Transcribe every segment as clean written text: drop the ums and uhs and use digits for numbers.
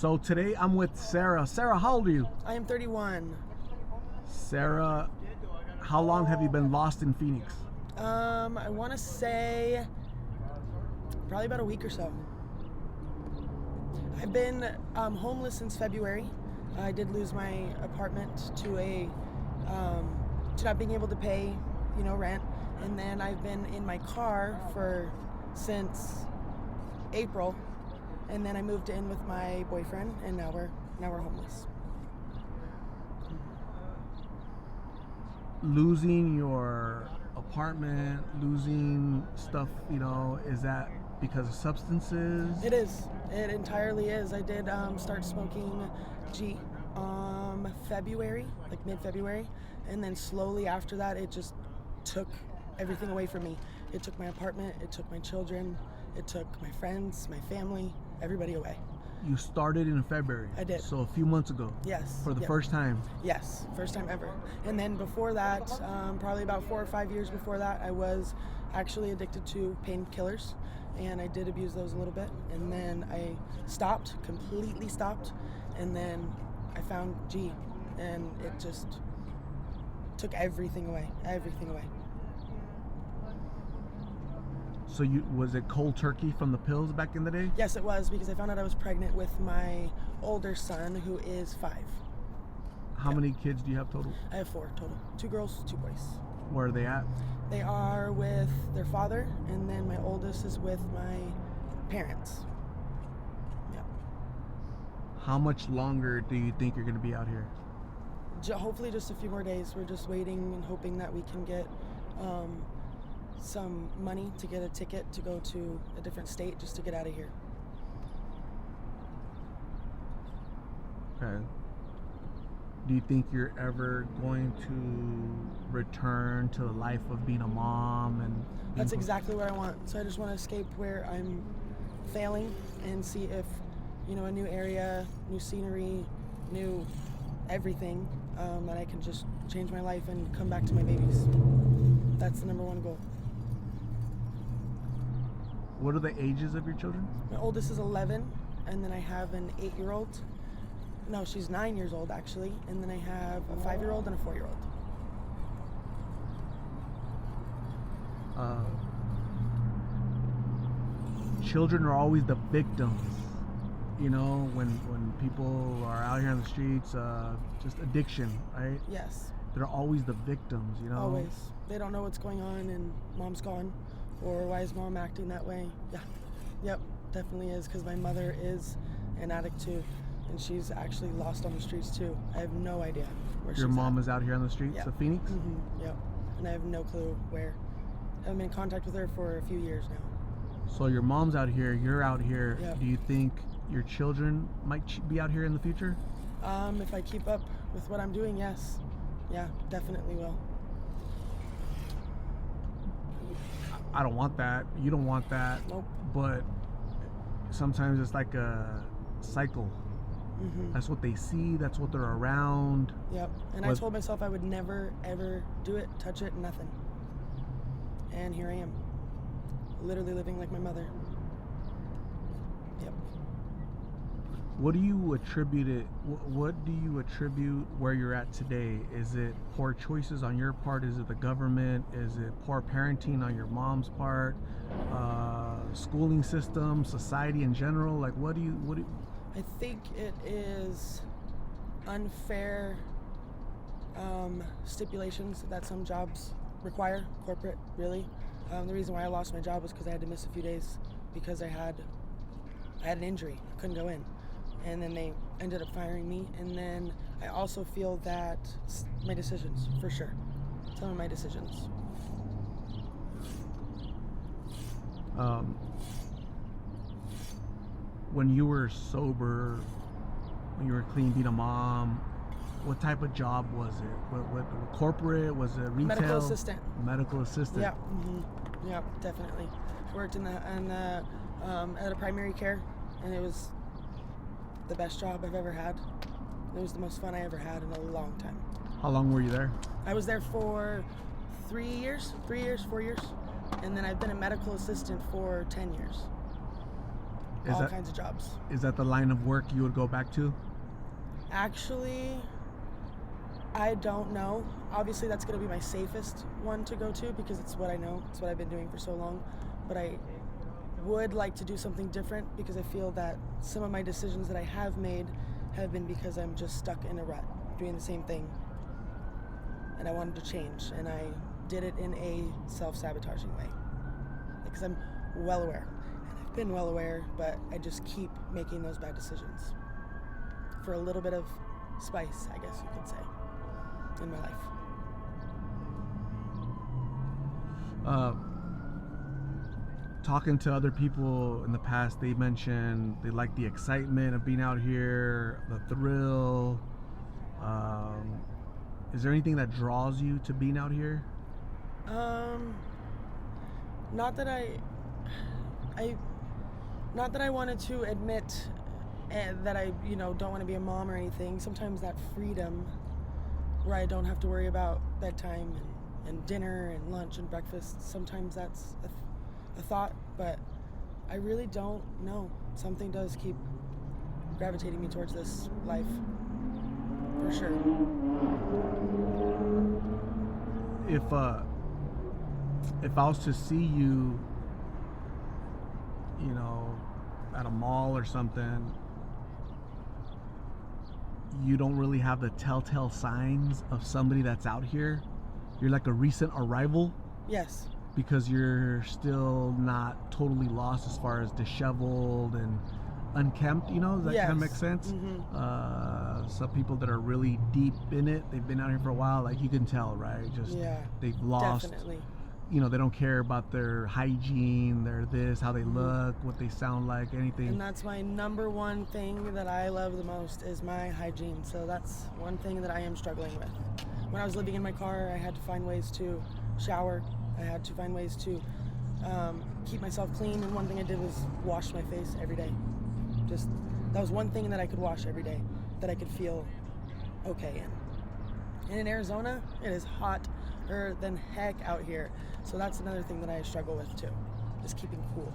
So today I'm with Sarah. Sarah, how old are you? I am 31. Sarah, how long have you been lost in Phoenix? I want to say probably about a week or so. I've been homeless since February. I did lose my apartment to not being able to pay, rent, and then I've been in my car since April, and then I moved in with my boyfriend, and now we're homeless. Losing your apartment, losing stuff, is that because of substances? It is. It entirely is. I did start smoking G February, like mid-February, and then slowly after that it just took everything away from me. It took my apartment, it took my children, it took my friends, my family, everybody away. You started in February. I did. So a few months ago. Yes. For the first time. Yes, first time ever. And then before that, probably about 4 or 5 years before that, I was actually addicted to painkillers, and I did abuse those a little bit. And then I completely stopped, and then I found G, and it just took everything away. So was it cold turkey from the pills back in the day? Yes, it was, because I found out I was pregnant with my older son, who is 5. How many kids do you have total? I have 4 total. 2 girls, 2 boys. Where are they at? They are with their father, and then my oldest is with my parents. Yeah. How much longer do you think you're going to be out here? Hopefully just a few more days. We're just waiting and hoping that we can get some money to get a ticket to go to a different state just to get out of here. Okay. Do you think you're ever going to return to the life of being a mom? And that's exactly what I want. So I just want to escape where I'm failing and see if, a new area, new scenery, new everything, that I can just change my life and come back to my babies. That's the number one goal. What are the ages of your children? My oldest is 11, and then I have an 8-year-old. No, she's 9 years old, actually. And then I have a 5-year-old and a 4-year-old. Children are always the victims. When people are out here on the streets, just addiction, right? Yes. They're always the victims, Always. They don't know what's going on, and mom's gone. Or why is mom acting that way? Yeah. Yep, definitely is, because my mother is an addict too. And she's actually lost on the streets too. I have no idea where she's Your mom at. is out here on the streets of Phoenix? Mm-hmm. Yep. And I have no clue where. I haven't been in contact with her for a few years now. So your mom's out here, you're out here. Yep. Do you think your children might be out here in the future? If I keep up with what I'm doing, yes. Yeah, definitely will. I don't want that. You don't want that. Nope. But sometimes it's like a cycle. Mm-hmm. That's what they see. That's what they're around. Yep. And I told myself I would never, ever do it, touch it, nothing. And here I am, literally living like my mother. Yep. What do you attribute it? What do you attribute where you're at today? Is it poor choices on your part? Is it the government? Is it poor parenting on your mom's part? Schooling system, society in general? Like, what do you? I think it is unfair stipulations that some jobs require, corporate, really. The reason why I lost my job was because I had to miss a few days because I had an injury. I couldn't go in. And then they ended up firing me. And then I also feel that my decisions, for sure. Some of my decisions. When you were sober, when you were clean, being a mom, what type of job was it? What corporate? Was it retail? Medical assistant. Medical assistant. Yeah. Mm-hmm. Yeah, definitely. I worked at a primary care, and it was the best job I've ever had. It was the most fun I ever had in a long time. How long were you there? I was there for 4 years, and then I've been a medical assistant for 10 years. all kinds of jobs. Is that the line of work you would go back to? Actually, I don't know. Obviously, that's going to be my safest one to go to because it's what I know. It's what I've been doing for so long. But I would like to do something different because I feel that some of my decisions that I have made have been because I'm just stuck in a rut, doing the same thing. And I wanted to change, and I did it in a self-sabotaging way. Because I'm well aware, and I've been well aware, but I just keep making those bad decisions. For a little bit of spice, I guess you could say, in my life. Talking to other people in the past, they mentioned they like the excitement of being out here, the thrill. Is there anything that draws you to being out here? Not that I wanted to admit that I, don't want to be a mom or anything. Sometimes that freedom where I don't have to worry about bedtime and dinner and lunch and breakfast, sometimes that's a thought, but I really don't know. Something does keep gravitating me towards this life, for sure. If I was to see you, at a mall or something, you don't really have the telltale signs of somebody that's out here. You're like a recent arrival. Yes. Because you're still not totally lost as far as disheveled and unkempt, does that kind of make sense? Mm-hmm. Some people that are really deep in it, they've been out here for a while, like you can tell, right? Just they've lost. Definitely. They don't care about their hygiene, their this, how they look, what they sound like, anything. And that's my number one thing that I love the most is my hygiene. So that's one thing that I am struggling with. When I was living in my car, I had to find ways to shower. I had to find ways to keep myself clean, and one thing I did was wash my face every day. That was one thing that I could wash every day, that I could feel okay in. And in Arizona, it is hotter than heck out here. So that's another thing that I struggle with too, is keeping cool.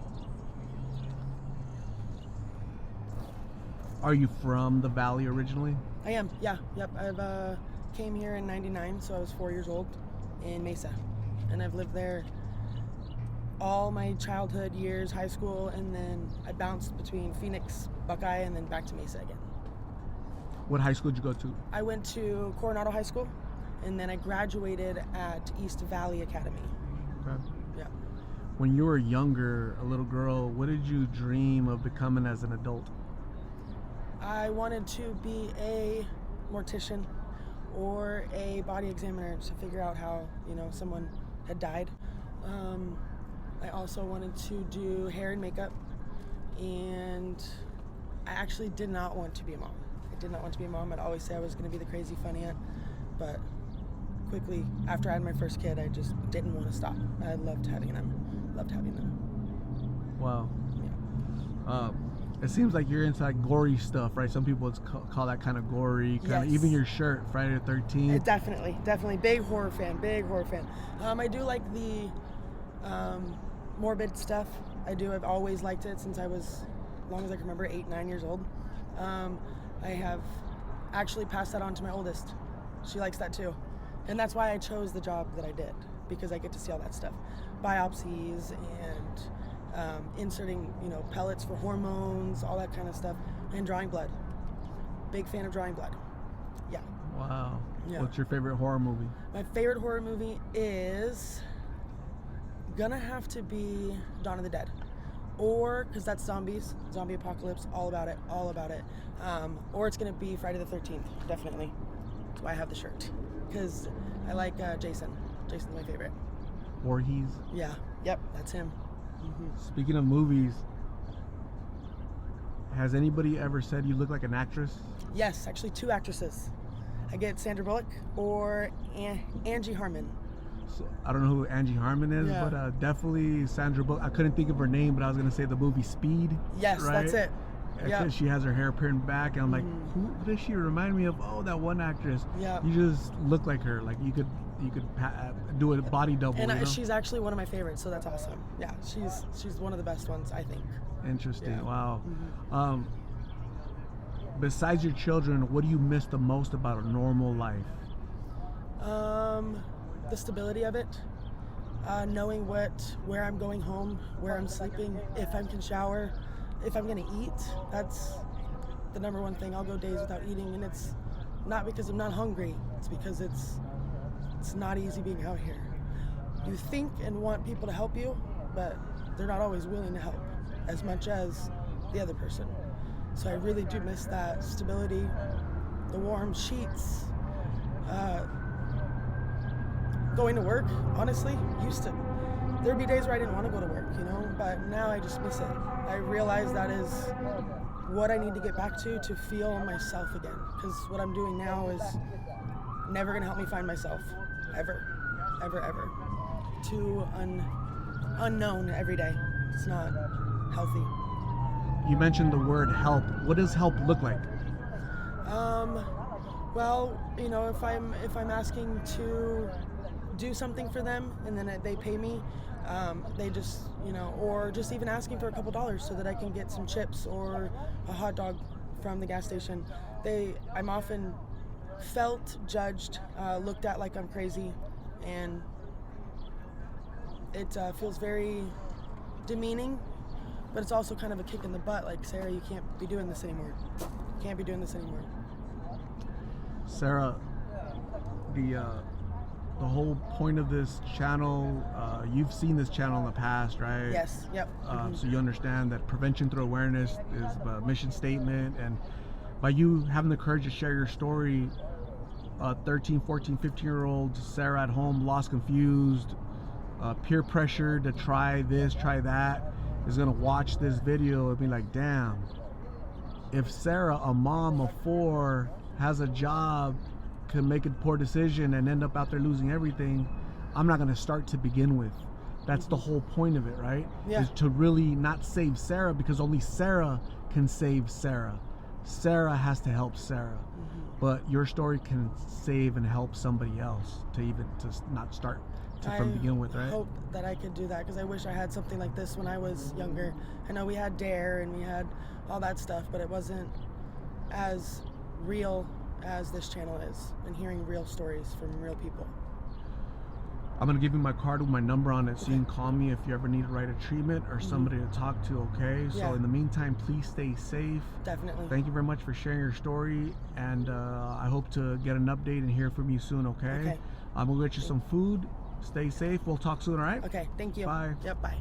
Are you from the Valley originally? I am, yeah, yep. I've came here in '99, so I was 4 years old in Mesa. And I've lived there all my childhood years, high school, and then I bounced between Phoenix, Buckeye, and then back to Mesa again. What high school did you go to? I went to Coronado High School, and then I graduated at East Valley Academy. Okay. Yeah. When you were younger, a little girl, what did you dream of becoming as an adult? I wanted to be a mortician or a body examiner to figure out how, someone had died. I also wanted to do hair and makeup, and I actually did not want to be a mom. I did not want to be a mom. I'd always say I was going to be the crazy funny aunt, but quickly after I had my first kid, I just didn't want to stop. I loved having them. Wow. Yeah. It seems like you're into like gory stuff, right? Some people would call that kind of gory. Yes. Even your shirt, Friday the 13th. Definitely. Big horror fan. I do like the morbid stuff. I do. I've always liked it since I was, as long as I can remember, 8, 9 years old. I have actually passed that on to my oldest. She likes that too. And that's why I chose the job that I did, because I get to see all that stuff. Biopsies and inserting, pellets for hormones, all that kind of stuff, and drawing blood. Big fan of drawing blood. Yeah. Wow. Yeah. What's your favorite horror movie? My favorite horror movie is gonna have to be Dawn of the Dead, or because that's zombies, zombie apocalypse, all about it. Or it's gonna be Friday the 13th, definitely. That's why I have the shirt, because I like Jason. Jason's my favorite. Voorhees. Yeah. Yep. That's him. Mm-hmm. Speaking of movies, has anybody ever said you look like an actress? Yes, actually 2 actresses. I get Sandra Bullock or Angie Harmon. So, I don't know who Angie Harmon is, but definitely Sandra Bullock. I couldn't think of her name, but I was going to say the movie Speed. Yes, right? that's it. Yeah. She has her hair pinned back, and I'm like, who does she remind me of? Oh, that one actress. Yeah. You just look like her. Like you could you could do a body double. And you know? she's actually one of my favorites, so that's awesome. Yeah, she's one of the best ones, I think. Interesting. Yeah. Wow. Besides your children, what do you miss the most about a normal life? The stability of it, knowing where I'm going home, where I'm sleeping, if I can shower, if I'm gonna eat. That's the number one thing. I'll go days without eating, and it's not because I'm not hungry. It's because it's not easy being out here. You think and want people to help you, but they're not always willing to help as much as the other person. So I really do miss that stability, the warm sheets, going to work. Honestly, there'd be days where I didn't want to go to work, but now I just miss it. I realize that is what I need to get back to feel myself again, because what I'm doing now is never gonna help me find myself, ever. Too unknown every day. It's not healthy. You mentioned the word help. What does help look like? Well, if I'm asking to do something for them and then they pay me, they just, or just even asking for a couple dollars so that I can get some chips or a hot dog from the gas station. I'm often felt, judged, looked at like I'm crazy, and it feels very demeaning, but it's also kind of a kick in the butt, like, Sarah, you can't be doing this anymore. Sarah, the whole point of this channel, you've seen this channel in the past, right? Yes, yep. So you understand that prevention through awareness is the mission statement, and by you having the courage to share your story, 13, 14, 15-year-old Sarah at home, lost, confused, peer pressure to try this, try that, is gonna watch this video and be like, damn, if Sarah, a mom of 4, has a job, can make a poor decision and end up out there losing everything, I'm not gonna start to begin with. That's the whole point of it, right? Yeah. Is to really not save Sarah, because only Sarah can save Sarah. Sarah has to help Sarah. But your story can save and help somebody else to not start from begin with, right? I hope that I could do that, because I wish I had something like this when I was younger. I know we had DARE and we had all that stuff, but it wasn't as real as this channel is, and hearing real stories from real people. I'm gonna give you my card with my number on it, so you can call me if you ever need to write a treatment or somebody to talk to, okay? So in the meantime, please stay safe. Definitely. Thank you very much for sharing your story, and I hope to get an update and hear from you soon, okay? I'm gonna get you some food. Stay safe. We'll talk soon, all right? Okay, thank you. Bye. Yep, bye.